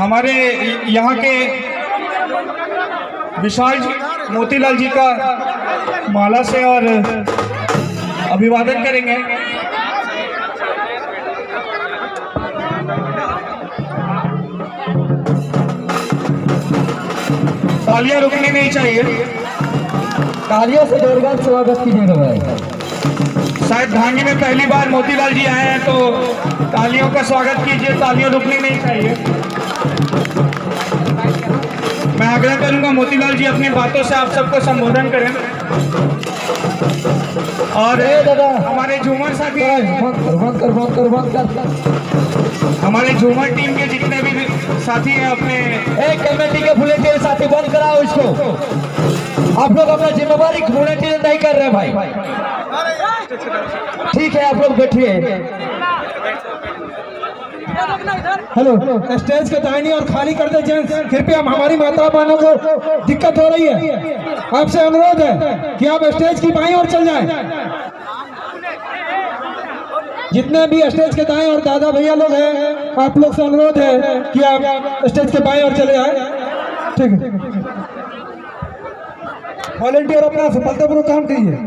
हमारे यहाँ के विशाल जी मोतीलाल जी का माला से और अभिवादन करेंगे। तालियां रुकनी नहीं चाहिए, तालियों से जोरदार स्वागत कीजिएगा भाई। शायद ढांगी में पहली बार मोतीलाल जी आए हैं तो तालियों का स्वागत कीजिए, तालियां रुकनी नहीं चाहिए। मैं आग्रह करूंगा मोतीलाल जी अपनी बातों से आप सबको संबोधन करें। और हमारे झूमर साथी, हमारे झूमर टीम के जितने भी साथी हैं अपने कमेटी के वॉलंटियर साथी, बंद कराओ इसको। आप लोग अपना जिम्मेवारी वॉलंटियर नहीं कर रहे भाई। ठीक है, आप लोग बैठिए। हेलो, स्टेज के दाहिनी और खाली कर दे जेंट्स। कृपया हमारी माता बहनों को दिक्कत हो रही है, आपसे अनुरोध है कि आप स्टेज की बाईं ओर चल जाएं। जितने भी स्टेज के दाएं और दादा भैया लोग हैं, आप लोग से अनुरोध है कि आप स्टेज के बाईं ओर चले जाएं। ठीक है, वॉलंटियर अपना सफलतापूर्वक काम कीजिए।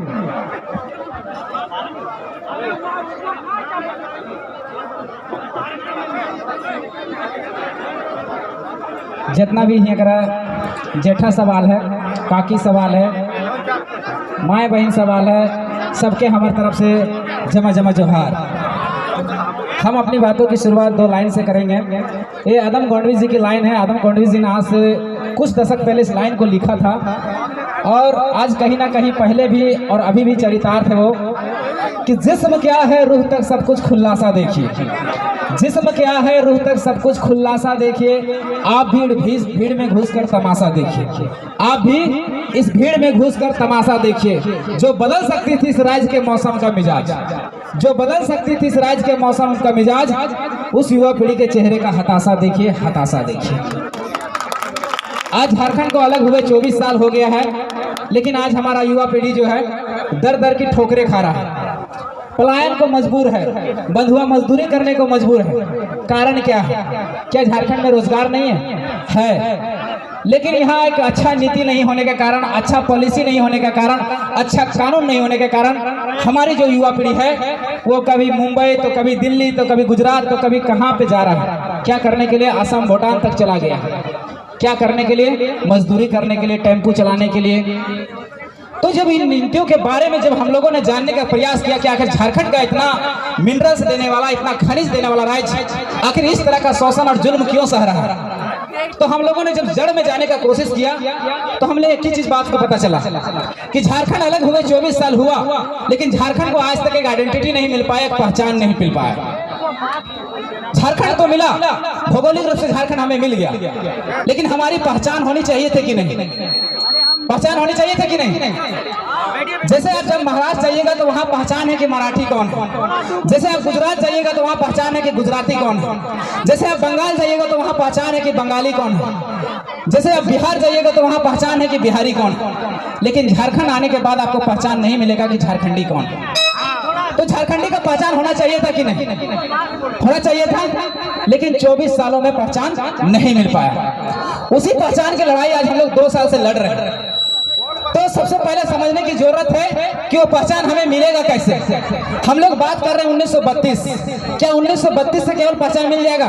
जितना भी एकरा जेठा सवाल है, काकी सवाल है, माए बहन सवाल है, सबके हमारे तरफ से जमा जमा जोहार। हम अपनी बातों की शुरुआत 2 लाइन से करेंगे। ये आदम गोंडवी जी की लाइन है। आदम गोंडवी जी ने आज से कुछ दशक पहले इस लाइन को लिखा था और आज कहीं ना कहीं पहले भी और अभी भी चरितार्थ है वो कि जिस्म क्या है रूह तक सब कुछ खुलासा देखिए। जिस्म क्या है रूह तक सब कुछ खुलासा देखिए। आप भीड़ में घुसकर तमाशा देखिए। आप भी इस भीड़ में घुसकर तमाशा देखिए। जो बदल सकती थी इस राज्य के मौसम का मिजाज, जो बदल सकती थी इस राज्य के मौसम का मिजाज, उस युवा पीढ़ी के चेहरे का हताशा देखिए, हताशा देखिए। आज झारखंड को अलग हुए 24 साल हो गया है, लेकिन आज हमारा युवा पीढ़ी जो है दर दर की ठोकरें खा रहा है, पलायन को मजबूर है, बंधुआ मजदूरी करने को मजबूर है। कारण क्या है? क्या झारखंड में रोजगार नहीं है? लेकिन यहाँ एक अच्छा नीति नहीं होने के कारण, अच्छा पॉलिसी नहीं होने के कारण, अच्छा कानून नहीं होने के कारण हमारी जो युवा पीढ़ी है वो कभी मुंबई तो कभी दिल्ली तो कभी गुजरात तो कभी कहाँ पे जा रहा है। क्या करने के लिए? असम भूटान तक चला गया है। क्या करने के लिए? मजदूरी करने के लिए, टेम्पू चलाने के लिए। तो जब इन नीतियों के बारे में जब हम लोगों ने जानने का प्रयास किया कि आखिर झारखंड का इतना मिनरल्स देने वाला, इतना खनिज देने वाला राज्य आखिर इस तरह का शोषण और जुल्म क्यों सह रहा है, तो हम लोगों ने जब जड़ में जाने का कोशिश किया तो हमने एक ही चीज बात को पता चला कि झारखंड अलग हुए 24 साल हुआ, लेकिन झारखंड को आज तक एक आइडेंटिटी नहीं मिल पाया, एक पहचान नहीं मिल पाया। झारखंड तो मिला, भौगोलिक रूप से झारखंड हमें मिल गया, लेकिन हमारी पहचान होनी चाहिए थी कि नहीं? पहचान होनी चाहिए थी कि नहीं? जैसे आप जब महाराष्ट्र जाइएगा तो वहाँ पहचान है कि मराठी कौन है। जैसे आप गुजरात जाइएगा तो वहाँ पहचान है कि गुजराती कौन है। जैसे आप बंगाल जाइएगा तो वहाँ पहचान है कि बंगाली कौन है। जैसे आप बिहार जाइएगा तो वहाँ पहचान है कि बिहारी कौन है। लेकिन झारखंड आने के बाद आपको पहचान नहीं मिलेगा कि झारखंडी कौन है। तो झारखंडी का पहचान होना चाहिए था कि नहीं? होना चाहिए था, लेकिन 24 सालों में पहचान नहीं मिल पाया। उसी पहचान की लड़ाई आज हम लोग 2 साल से लड़ रहे हैं। तो सबसे पहले समझने की जरूरत है कि वो पहचान हमें मिलेगा कैसे। हम लोग बात कर रहे हैं 1932। क्या 1932 से केवल पहचान मिल जाएगा?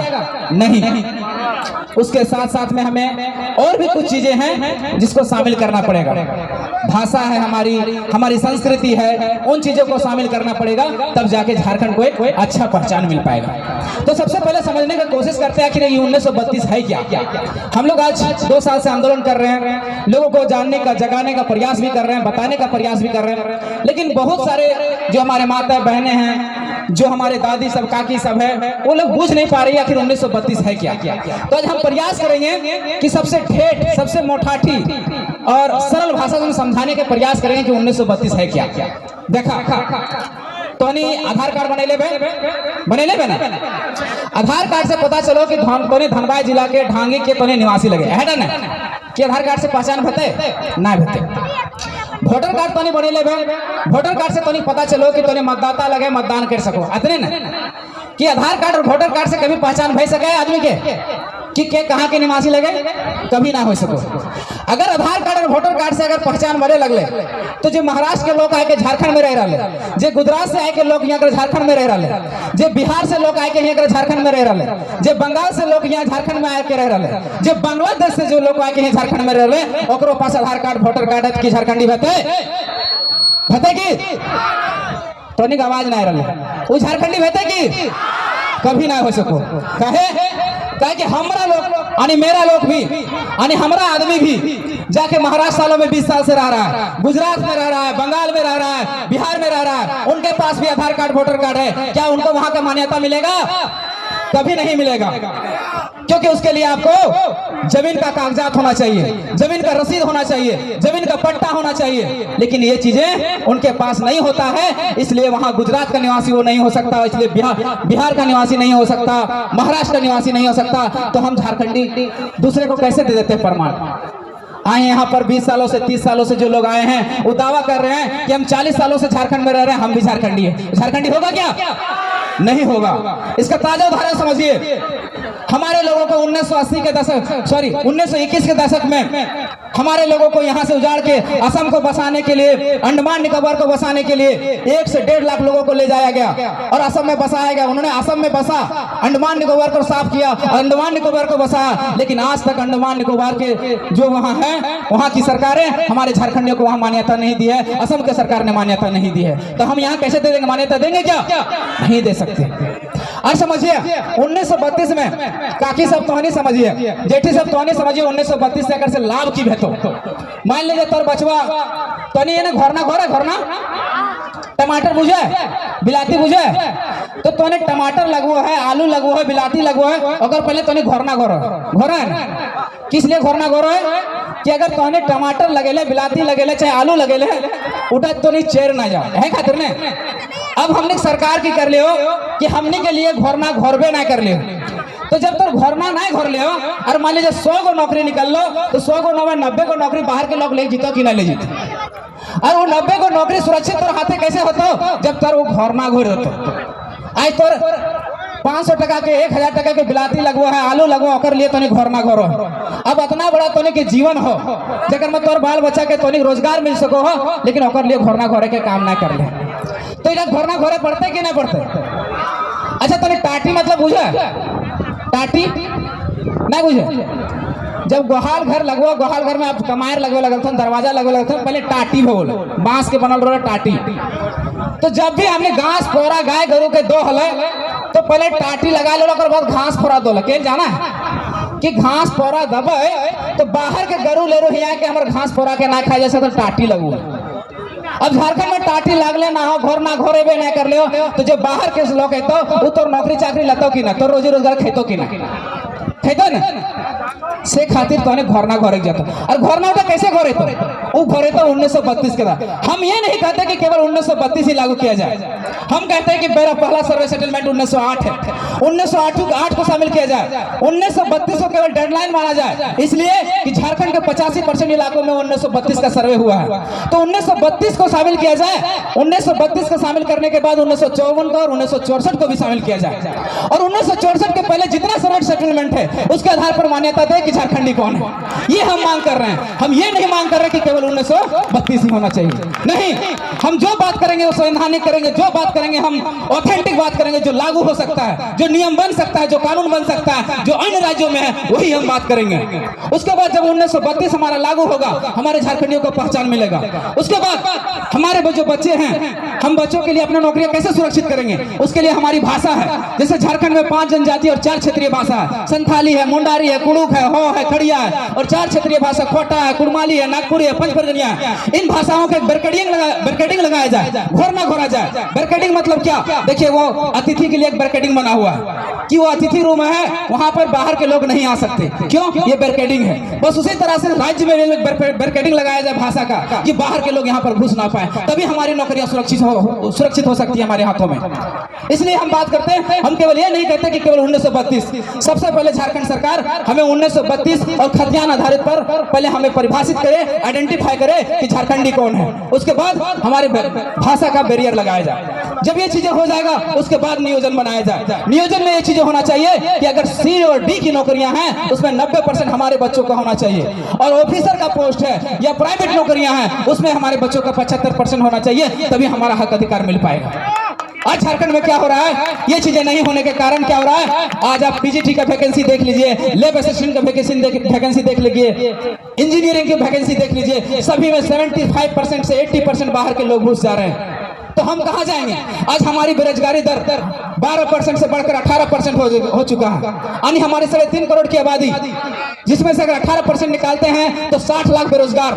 नहीं, उसके साथ साथ में हमें और भी कुछ चीजें हैं जिसको शामिल करना पड़ेगा। भाषा है हमारी संस्कृति है, उन चीजों को शामिल करना पड़ेगा, तब जाके झारखंड को एक अच्छा पहचान मिल पाएगा। तो सबसे पहले समझने की कोशिश करते हैं कि ये 1932 है क्या। हम लोग आज 2 साल से आंदोलन कर रहे हैं, लोगों को जानने का, जगाने का प्रयास भी कर रहे हैं, बताने का प्रयास भी कर रहे हैं, लेकिन बहुत सारे जो हमारे माता बहनें हैं, जो हमारे दादी सब, काकी सब है, वो लोग बुझ नहीं पा रही आखिर 1932 है क्या। तो आज हम प्रयास करेंगे कि सबसे ठेठ, सबसे मोठाठी और सरल भाषा में समझाने के प्रयास करेंगे कि 1932 है क्या। देखा तोनी आधार कार्ड बने ले ना। आधार कार्ड से पता चलो कि तोने धनबाद जिला के ढांगी के तोने निवासी लगे है ना कि आधार कार्ड से पहचान भते ना भते। वोटर कार्ड तो नहीं बने ले भाई, वोटर कार्ड से तो नहीं पता चलो कि तोने मतदाता लगे मतदान कर सको, अतने ना कि आधार कार्ड और वोटर कार्ड से कभी पहचान भई सके आदमी के कि कहाँ के निवासी लगे, कभी ना हो सको। अगर आधार कार्ड और वोटर कार्ड से अगर पहचान बने लगले तो जो महाराष्ट्र के लोग आए के झारखंड में रह रहे, जो गुजरात से आए के लोग यहाँ झारखंड में रह रहे, जो बिहार से लोग आए के यहाँ झारखंड में रह रहे, जो बंगाल से लोग यहाँ झारखंड में आके रह रहे, जो बांग्लादेश से जो लोग आके यहाँ झारखंड में रह रहे, ओकरो पास आधार कार्ड वोटर कार्ड है कि झारखंडी भते की तोनिक आवाज ना रहा, वो झारखंडी भते की कभी ना हो सको। कहे कि हमारा लोग यानी मेरा लोग भी यानी हमारा आदमी भी जाके महाराष्ट्र सालों में 20 साल से रह रहा है, गुजरात में रह रहा है, बंगाल में रह रहा है, बिहार में रह रहा है, उनके पास भी आधार कार्ड वोटर कार्ड है, क्या उनको वहां का मान्यता मिलेगा? कभी नहीं मिलेगा, क्योंकि उसके लिए आपको जमीन का कागजात होना चाहिए, जमीन का रसीद होना चाहिए, जमीन का पट्टा होना चाहिए, लेकिन ये चीजें उनके पास नहीं होता है। इसलिए वहां गुजरात का निवासी वो नहीं हो सकता, इसलिए बिहार का निवासी नहीं हो सकता, महाराष्ट्र का निवासी नहीं हो सकता। तो हम झारखंडी दूसरे को कैसे दे देते हैं प्रमाण? आए यहाँ पर 20 सालों से 30 सालों से जो लोग आए हैं वो दावा कर रहे हैं कि हम 40 सालों से झारखंड में रह रहे हैं, हम भी झारखंडी है। झारखंडी होगा क्या? नहीं होगा। इसका ताजा उदाहरण समझिए, हमारे लोगों को 1980 के दशक 1921 के दशक में हमारे लोगों को यहाँ से उजाड़ के असम को बसाने के लिए, अंडमान निकोबार को बसाने के लिए 1 से 1.5 लाख लोगों को ले जाया गया और असम में बसाया गया। उन्होंने असम में बसा, अंडमान निकोबार को साफ किया, अंडमान निकोबार को बसाया, लेकिन आज तक अंडमान निकोबार के जो वहाँ है वहाँ की सरकारें हमारे झारखंडियों को वहाँ मान्यता नहीं दी है, असम के सरकार ने मान्यता नहीं दी है। तो हम यहाँ कैसे दे देंगे? मान्यता देंगे क्या? नहीं दे सकते। और समझिए 1932 में काकी सब तो नहीं समझिए, जेठी सब तो नहीं समझिए, 1932 से अगर से लाभ की भेतो मान लीजिए तोर बचवा तो नहीं है ना घोरना घोरना टमाटर बुझे बिलाती बुझे तो तोने टमाटर लगवो है, आलू लगवो है, बिलाती लगवो है, अगर पहले तोने घोरना घोरा है ना। किस लिए घोरना घोरो है? कि अगर तोने टमाटर लगेले, बिलाती लगेले, चाहे आलू लगेले, उठा तो नहीं चेर ना जाओ है खातिर ने। अब हमने सरकार की कर लियो कि हमने के लिए घोरना घोरबे ना कर लियो, तो जब तक घोरना ना घोर लियो और मान लीजिए 100 को नौकरी निकल लो तो 100 को 90 को नौकरी बाहर के लोग ले जीतो कि ना ले जीतो, और वो 90 को नौकरी सुरक्षित तौर हाथे कैसे होतो? जब तक वो घोरना घोर होतो। आज तोर 500 टका के 1000 टका के बिलाती लगवो है, आलू लगवो, ओकर लिए तोने घोरना घोरो। अब इतना बड़ा तोने के जीवन हो जगह में तोर बाल बच्चा के तोने रोजगार मिल सको हो, लेकिन ओकर लिए घोरना घोरे के काम ना कर ले, तो इधर घोरना घोरे पड़ते कि ना पड़ते? अच्छा तोने टाटी मतलब बुझे? टाटी ना बुझे? जब गोहाल घर लगवा, गोहाल घर में आप कमायर लगवे लगल था, दरवाजा लगवे लगल था, पहले टाटी बोल बांस के बनल रहा टाटी। तो जब भी हमने घास फोरा गाय गरु के दो हले तो पहले टाटी लगा लो, बाद घास फोरा दो लगे। जाना है कि घास फोरा दबे तो बाहर के गरु ले रो यहाँ के हमारे घास फोरा के ना खाए जैसे तो टाटी लगू। अब झारखंड में टाटी लागले ना हो, घोर ना घोरे बे ना कर लियो, तो जो बाहर के लोग है तो तो नौकरी चाकरी लतो कि ना, तो रोजी रोजगार खेतो कि ना, खेतो ना से खातिर तो घोरना घोरे जाता। और घोरना उठा कैसे घोरे तो वो घोरे तो 1932 के बाद। हम ये नहीं कहते कि केवल 1932 ही लागू किया जाए, हम कहते हैं कि मेरा पहला सर्वे सेटलमेंट 1908 है, 1908 को शामिल किया जाए, 1932 को केवल डेडलाइन माना जाए, इसलिए कि झारखंड के 85% इलाकों में 1932 का सर्वे हुआ है, तो 1932 को शामिल किया जाए। 1932 को शामिल करने के बाद 1954 को और 1964 को भी शामिल किया जाए, और 1964 के पहले जितना सर्वे सेटलमेंट है उसके आधार पर मान्यता दे कि झारखंडी कौन है। ये हम मांग कर रहे हैं। हम ये नहीं मांग कर रहे कि केवल 1932 ही होना चाहिए, नहीं। हम जो बात करेंगे वो संवैधानिक करेंगे, जो बात करेंगे हम ऑथेंटिक बात करेंगे, जो लागू हो सकता है, जो नियम बन सकता है, जो कानून बन सकता है, जो अन्य राज्यों में है वही हम बात करेंगे। उसके बाद जब 1932 हमारा लागू होगा, हमारे झारखंडियों को पहचान मिलेगा। उसके बाद हमारे जो बच्चे हैं, हम बच्चों के लिए अपना नौकरियां कैसे सुरक्षित करेंगे? उसके लिए हमारी भाषा है, जैसे झारखंड में 5 जनजाति और 4 क्षेत्रीय भाषा है, संथाली है, मुंडारी है, कुड़ुक है, हो है, खड़िया है, और 4 क्षेत्रीय भाषा खोटा है, कुड़माली है, नागपुरी है, पंचपरगनिया है। इन भाषाओं के बैरिकेडिंग लगाया जाए, घोर ना घोरा जाए। बैरिकेडिंग मतलब क्या? देखिए वो अतिथि के लिए एक बैरिकेडिंग बना हुआ है कि वो अतिथि रूम है, वहां पर बाहर के लोग नहीं आ सकते। क्यों? ये बैरिकेडिंग है। बस उसी तरह से राज्य में बैरिकेडिंग लगाया जाए भाषा का कि बाहर के लोग यहाँ पर घुस ना पाए, तभी हमारी नौकरियां सुरक्षित होगा। सुरक्षित हो सकती है हमारे हाथों में। इसलिए हम बात करते हैं, हम केवल ये नहीं कहते कि केवल 1932, सबसे पहले झारखंड सरकार हमें 1932 और खतियान आधारित पर पहले हमें परिभाषित करे, आइडेंटिफाई करे कि झारखंडी कौन है। उसके बाद हमारे भाषा का बैरियर लगाया जाए। जब ये चीजें हो जाएगा उसके बाद नियोजन बनाया जाए। नियोजन में ये चीजें होना चाहिए कि अगर सी और डी की नौकरियां हैं उसमें 90% हमारे बच्चों का होना चाहिए, और ऑफिसर का पोस्ट है या प्राइवेट नौकरियां हैं उसमें हमारे बच्चों का 75% होना चाहिए, तभी हमारा हक अधिकार मिल पाएगा। आज झारखंड में क्या हो रहा है, ये चीजें नहीं होने के कारण क्या हो रहा है, आज आप पीजीटी का वैकेंसी देख लीजिए, लैब असिस्टेंट का वैकेंसी देख लीजिए, इंजीनियरिंग की वैकेंसी देख लीजिए, सभी में 75% से 80% बाहर के लोग घुस जा रहे हैं। तो हम कहां जाएंगे? आज हमारी बेरोजगारी दर 12% से बढ़कर 18% हो चुका है। यानी हमारे 3.5 करोड़ की आबादी, जिसमें से अगर 18% निकालते हैं तो 60 लाख बेरोजगार,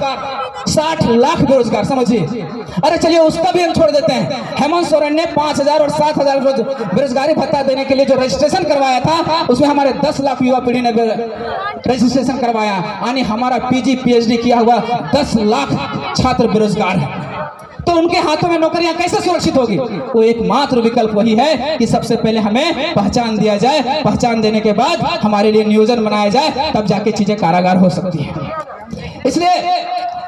60 लाख बेरोजगार, समझिए। अरे चलिए उसका भी हम छोड़ देते हैं। हेमंत सोरेन ने 5,000 और 7,000 रोज बेरोजगारी भत्ता देने के लिए जो रजिस्ट्रेशन करवाया था उसमें हमारे 10 लाख युवा पीढ़ी ने रजिस्ट्रेशन करवाया। यानी हमारा पीजी पीएचडी किया हुआ 10 लाख छात्र बेरोजगार है। तो उनके हाथों में नौकरियां कैसे सुरक्षित होगी? वो एकमात्र विकल्प वही है कि सबसे पहले हमें पहचान दिया जाए, पहचान देने के बाद हमारे लिए नियोजन बनाया जाए, तब जाके चीजें कारागार हो सकती है। इसलिए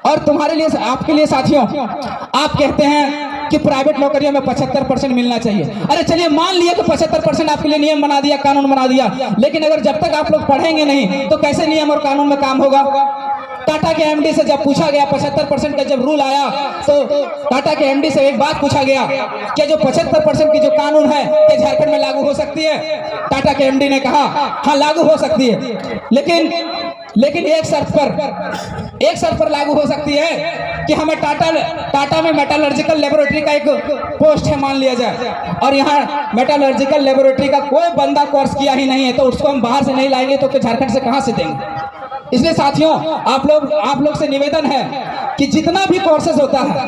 और तुम्हारे लिए, आपके लिए साथियों, आप कहते हैं कि प्राइवेट नौकरियों में 75% मिलना चाहिए। अरे चलिए मान लिया कि 75% आपके लिए नियम बना दिया, कानून बना दिया, लेकिन अगर जब तक आप लोग पढ़ेंगे नहीं तो कैसे नियम और कानून में काम होगा? टाटा के एमडी से जब पूछा गया 75% का जब रूल आया तो टाटा के एमडी से एक बात पूछा गया कि जो 75% की जो कानून है क्या झारखंड में लागू हो सकती है? टाटा के एमडी ने कहा हाँ लागू हो सकती है, लेकिन एक शर्त पर लागू हो सकती है कि हमें टाटा में मेटालर्जिकल लेबोरेटरी का एक पोस्ट है मान लिया जाए, और यहाँ मेटालर्जिकल लेबोरेटरी का कोई बंदा कोर्स किया ही नहीं है, तो उसको हम बाहर से नहीं लाएंगे तो झारखंड से कहाँ से देंगे? इसलिए साथियों आप लोग से निवेदन है कि जितना भी कोर्सेज होता है,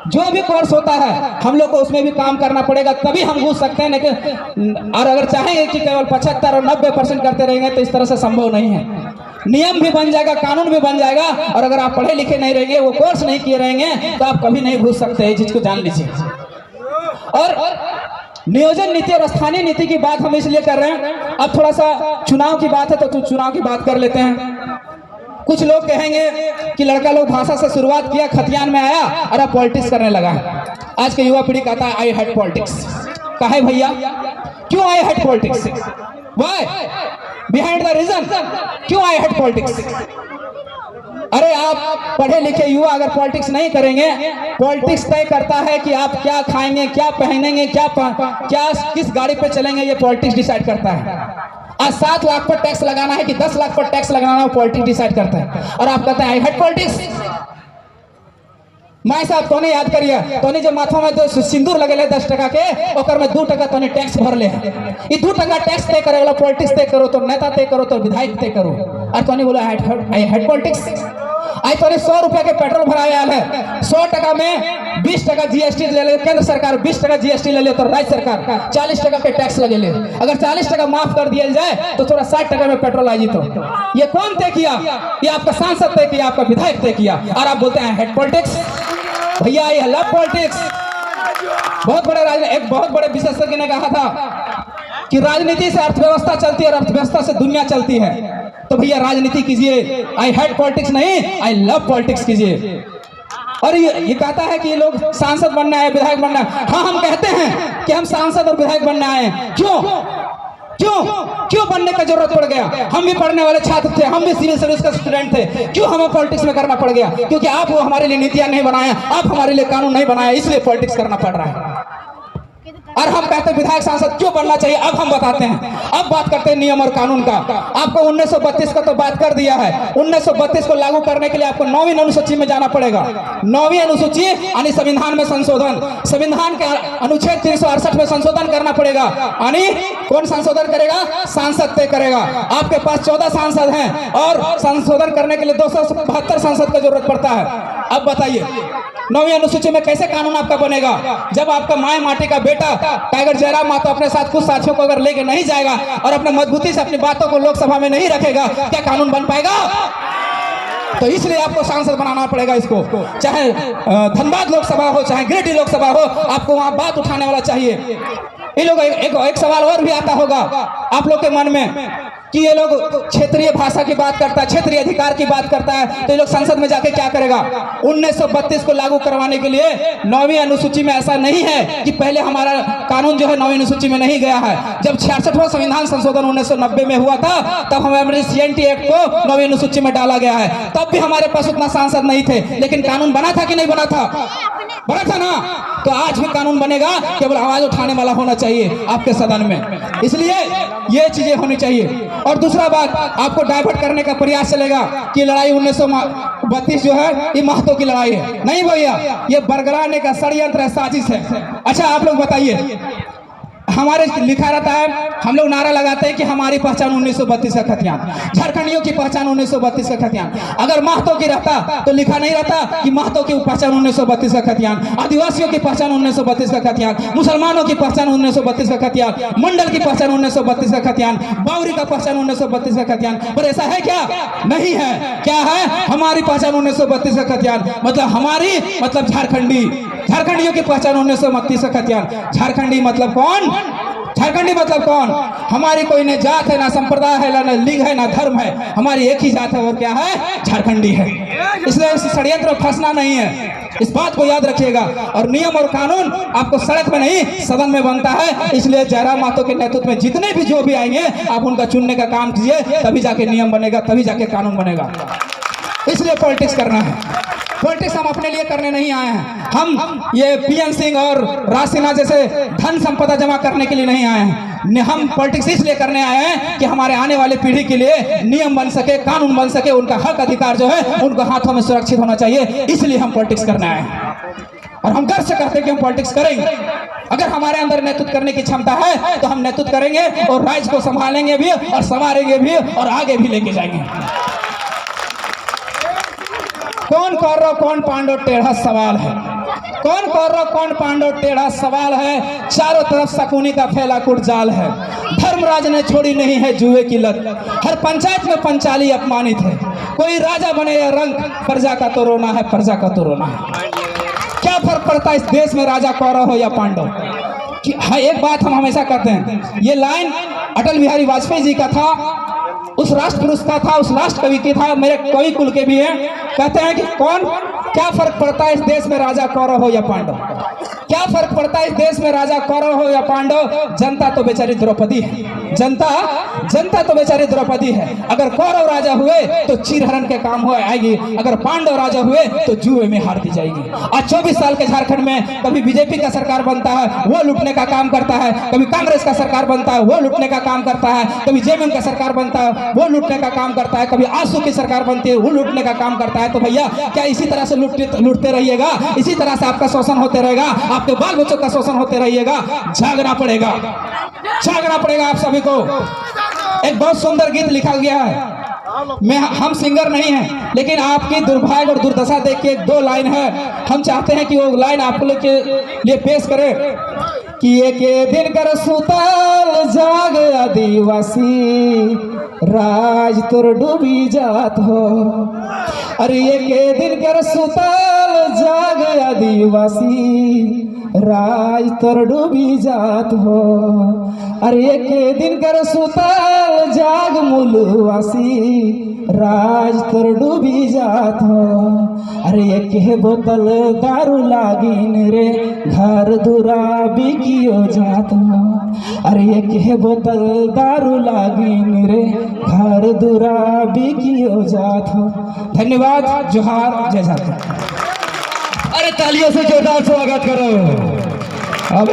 जो भी कोर्स होता है, हम लोग को उसमें भी काम करना पड़ेगा, तभी हम घुस सकते हैं। लेकिन और अगर चाहेंगे कि केवल 75 और 90% करते रहेंगे तो इस तरह से संभव नहीं है। नियम भी बन जाएगा, कानून भी बन जाएगा, और अगर आप पढ़े लिखे नहीं रहेंगे, वो कोर्स नहीं किए रहेंगे, तो आप कभी नहीं घुस सकते, इस चीज को जान लीजिए। और नियोजन नीति और स्थानीय नीति की बात हम इसलिए कर रहे हैं, अब थोड़ा सा चुनाव की बात है तो चुनाव की बात कर लेते हैं। कुछ लोग कहेंगे कि लड़का लोग भाषा से शुरुआत किया, खतियान में आया और अब पॉलिटिक्स करने लगा। आज के युवा पीढ़ी कहता है आई हेट पॉलिटिक्स। कहे भैया क्यों I hate politics? Why? Behind the reason क्यों आई हेट पॉलिटिक्स? अरे आप पढ़े लिखे युवा अगर पॉलिटिक्स नहीं करेंगे, पॉलिटिक्स तय करता है कि आप क्या खाएंगे, क्या पहनेंगे, क्या किस गाड़ी पे चलेंगे, ये पॉलिटिक्स डिसाइड करता है। आज 7 लाख पर टैक्स लगाना है कि 10 लाख पर टैक्स लगाना है, पॉलिटिक्स डिसाइड करता है, और आप कहते हैं आई हेट पॉलिटिक्स। माय साहब तो याद करिए, तो जो माथा में तो सिंदूर लगे 10 टका के, और में 2 टका तो टैक्स भर ले। ये 2 टका टैक्स तय करे वाला पॉलिटिक्स तय करो, तो नेता तय करो, तो विधायक तय करो, और तो बोला आई हेट पॉलिटिक्स। आज तो 100 रुपया के पेट्रोल भराया है, 100 टका में 20 टका जीएसटी ले ले केंद्र सरकार, 20 टका जीएसटी ले ले तो राज्य सरकार 40 टका के टैक्स लगे ले। अगर 40 टका माफ कर दिया जाए तो थोड़ा 60 टका में पेट्रोल आई। तो ये कौन तय किया? ये आपका सांसद तय किया, आपका विधायक तय किया, और आप बोलते हैं हेड पॉलिटिक्स। भैया ये लव पॉलिटिक्स। एक बहुत बड़े विशेषज्ञ ने कहा था कि राजनीति से अर्थव्यवस्था चलती है और अर्थव्यवस्था से दुनिया चलती है। तो भैया राजनीति कीजिए, आई हेट पॉलिटिक्स नहीं, आई लव पॉलिटिक्स कीजिए। और ये कहता है कि ये लोग सांसद बनना है, विधायक बनना है। हाँ हम कहते हैं कि हम सांसद और विधायक बनना है। क्यों बनने का जरूरत पड़ गया? हम भी पढ़ने वाले छात्र थे, हम भी सिविल सर्विस का स्टूडेंट थे, क्यों हमें पॉलिटिक्स में करना पड़ गया? क्योंकि आप वो हमारे लिए नीतियां नहीं बनाए, आप हमारे लिए कानून नहीं बनाए, इसलिए पॉलिटिक्स करना पड़ रहा है। और हम कहते हैं विधायक सांसद क्यों बनना चाहिए, अब हम बताते हैं। अब बात करते हैं नियम और कानून का। आपको 1932 का तो बात कर दिया है। 1932 को लागू करने के लिए आपको 9वीं अनुसूची में जाना पड़ेगा। 9वीं अनुसूची यानी संविधान में संशोधन, संविधान के अनुच्छेद 368 में संशोधन करना पड़ेगा। यानी कौन संशोधन करेगा? सांसद तय करेगा। आपके पास 14 सांसद हैं और संशोधन करने के लिए 272 सांसद का जरूरत पड़ता है। अब बताइए 9वीं अनुसूची में कैसे कानून आपका बनेगा? जब आपका माय माटी का बेटा टाइगर जयराम मातो अपने साथ कुछ साथियों को अगर लेके नहीं जाएगा और अपने मजबूती से अपनी बातों को लोकसभा में नहीं रखेगा, क्या कानून बन पाएगा? तो इसलिए आपको सांसद बनाना पड़ेगा इसको, चाहे धनबाद लोकसभा हो चाहे गिरिडीह लोकसभा हो, आपको वहां बात उठाने वाला चाहिए। ये लोग एक सवाल और भी आता होगा आप लोग के मन में कि ये लोग क्षेत्रीय भाषा की बात करता है, क्षेत्रीय अधिकार की बात करता है, तो ये लोग संसद में जाके क्या करेगा? 1932 को लागू करवाने के लिए 9वीं अनुसूची में ऐसा नहीं है कि पहले हमारा कानून जो है 9वीं अनुसूची में नहीं गया है। जब 66वां संविधान संशोधन 1990 में हुआ था तब हमारे CNT एक्ट को 9वीं अनुसूची में डाला गया है। तब भी हमारे पास उतना सांसद नहीं थे, लेकिन कानून बना था कि नहीं बना था? बना था ना। तो आज भी कानून बनेगा, केवल आवाज उठाने वाला होना चाहिए आपके सदन में। इसलिए ये चीजें होनी चाहिए। और दूसरा बात, आपको डाइवर्ट करने का प्रयास चलेगा कि लड़ाई 1932 जो है ये महतो की लड़ाई है। नहीं भैया, ये बरगलाने का षड्यंत्र है, साजिश है। अच्छा आप लोग बताइए, हमारे लिखा रहता है, हम लोग नारा लगाते हैं कि हमारी पहचान 1932 का खतियान, झारखंडियों की पहचान 1932 का खतियान। अगर महतो की रहता तो लिखा नहीं रहता कि महतो की पहचान 1932 का खतियान, आदिवासियों की पहचान 1932 का खतियान, मुसलमानों की पहचान 1932 का खतियान, मंडल की पहचान 1932 का खतियान, बावरी का पहचान 1932 का खतियान। पर ऐसा है क्या? नहीं है। क्या है? हमारी पहचान 1932 का खतियान, मतलब हमारी मतलब झारखंडियों की पहचान 1932 का खतियान। झारखंडी मतलब कौन? झारखंडी मतलब कौन? हमारी कोई न जात है, ना संप्रदाय है, ना लीग है, ना धर्म है, हमारी एक ही जात है, और क्या है? झारखंडी है। इसलिए इस षड्यंत्र में फंसना नहीं है, इस बात को याद रखिएगा। और नियम और कानून आपको सड़क में नहीं सदन में बनता है। इसलिए जयराम महतो के नेतृत्व में जितने भी जो भी आएंगे आप उनका चुनने का काम कीजिए, तभी जाके नियम बनेगा, तभी जाके कानून बनेगा। इसलिए पॉलिटिक्स करना है। पॉलिटिक्स हम अपने लिए करने नहीं आए हैं। हम ये PN सिंह और राज सिन्हा जैसे धन संपदा जमा करने के लिए नहीं आए हैं। हम पॉलिटिक्स इसलिए करने आए हैं कि हमारे आने वाली पीढ़ी के लिए नियम बन सके, कानून बन सके, उनका हक अधिकार जो है उनको हाथों में सुरक्षित होना चाहिए। इसलिए हम पॉलिटिक्स करने आए हैं और हम गर्व से कहते हैं कि हम पॉलिटिक्स करेंगे। अगर हमारे अंदर नेतृत्व करने की क्षमता है तो हम नेतृत्व करेंगे और राज्य को संभालेंगे भी और संवारेंगे भी और आगे भी लेके जाएंगे। कौन कौरव कौन पांडव टेढ़ा सवाल है, कौन कौरव कौन पांडव टेढ़ा सवाल है। चारों तरफ शकुनी का फैला कुटजाल है, धर्मराज ने छोड़ी नहीं है जुए की लत, हर पंचायत में पंचाली अपमानित है। कोई राजा बने या रंग, प्रजा का तो रोना है, प्रजा का तो रोना है। क्या फर्क पड़ता है इस देश में राजा कौरव हो या पांडव? हाँ, एक बात हम हमेशा कहते हैं, ये लाइन अटल बिहारी वाजपेयी जी का था, उस राष्ट्र पुरुष का था, उस राष्ट्र कवि की था, मेरे कवि कुल के भी हैं। कहते हैं कि क्या फर्क पड़ता है इस देश में राजा कौरव हो या पांडव? क्या फर्क पड़ता है इस देश में राजा कौरव हो या पांडव? जनता तो बेचारी द्रौपदी है, जनता तो बेचारी द्रौपदी है। अगर कौरव राजा हुए तो चीरहरण के काम हो आएगी, अगर पांडव राजा हुए तो जुए में हार दी जाएगी। आज 24 साल के झारखंड में कभी बीजेपी का सरकार बनता है, वो लूटने का काम करता है, कभी कांग्रेस का सरकार बनता है, वो लूटने का काम करता है, कभी JMM का सरकार बनता है, वो लूटने का काम करता है, कभी आसू की सरकार बनती है, वो लूटने का काम करता है। तो भैया क्या इसी तरह से लूटते रहिएगा? इसी तरह से आपका शोषण होते रहेगा, आपके बाल बच्चों का शोषण होते रहिएगा? जागना पड़ेगा, जागना पड़ेगा आप सभी को। एक बहुत सुंदर गीत लिखा गया है, हम सिंगर नहीं हैं, लेकिन आपकी दुर्भाग्य और दुर्दशा देख के 2 लाइन है, हम चाहते हैं कि वो लाइन आप लोग के लिए पेश करें कि एक दिन कर सुतल जाग आदिवासी, राज तोर डूबी जात हो। अरे एक दिन कर सुतल जाग आदिवासी, राज तोर डूबी जात हो। अरे एक दिन कर सुतल जाग मूलवासी, राज तोर डूबी जात हो। अरे एक बोतल दारू लागिन रे, घर दुरा बिकियो जात हो। अरे एक बोतल दारू लागिन रे, घर दुरा बिकियो जात हो। धन्यवाद, जोहार, जय झारखंड। अरे तालियों से जोरदार स्वागत करो। अब